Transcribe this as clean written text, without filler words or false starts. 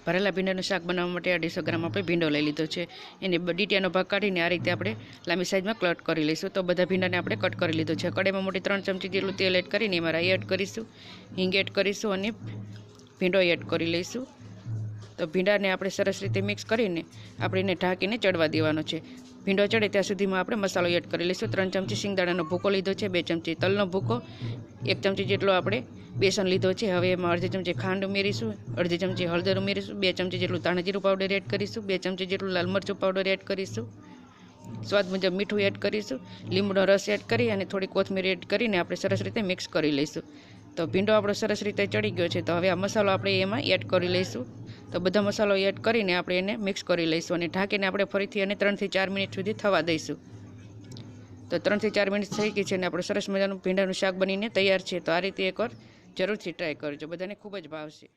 ભરેલા ભીંડાનું શાક બનાવવા માટે 250 ગ્રામ આપણે ભીંડો લઈ લીધો છે। એને ડીટીયાનો ભાગ કાઢીને આ રીતે આપણે લાંબી સાઈઝમાં કટ કરી લઈશું। તો બધા ભીંડાને આપણે કટ કરી લીધો છે। કઢાઈમાં મોટી 3 ચમચી જેટલું તેલ એડ કરીને એમાં રાઈ એડ કરીશું, હિંગ એડ કરીશું અને ભીંડો એડ કરી લઈશું। તો ભીંડાને આપણે સરસ રીતે મિક્સ કરીને આપણે એને ઢાંકીને ચડવા દેવાનો છે। ભીંડો ચડે ત્યાં સુધીમાં આપણે મસાલો એડ કરી લઈશું। 3 ચમચી સિંગદાણાનો ભૂકો લીધો છે, 2 ચમચી તલનો ભૂકો, 1 ચમચી જેટલો આપણે બેસન લીધો છે। હવે એમાં અડધી ચમચી ખાંડ ઉમેરીશું, અડધી ચમચી હળદર ઉમેરીશું, 2 ચમચી જેટલું ધાણા જીરું પાવડર એડ કરીશું, 2 ચમચી જેટલું લાલ મરચું પાવડર એડ કરીશું, સ્વાદ મુજબ મીઠું એડ કરીશું, લીંબુનો રસ એડ કરી અને થોડી કોથમીર એડ કરીને આપણે સરસ રીતે મિક્સ કરી લઈશું। તો ભીંડો આપણો સરસ રીતે ચડી ગયો છે। તો હવે આ મસાલો આપણે એમાં એડ કરી લઈશું। તો બધા મસાલો એડ કરીને આપણે એને મિક્સ કરી લઈશું અને ઢાંકીને આપણે ફરીથી એને 3 થી 4 મિનિટ સુધી થવા દઈશું। તો 3 થી 4 મિનિટ થઈ ગઈ છે અને આપણું સરસ મજાનું ભીંડાનું શાક બનીને તૈયાર છે। તો આ રીતે એકવાર જરૂરથી ટ્રાય કરજો, બધાને ખૂબ જ ભાવશે।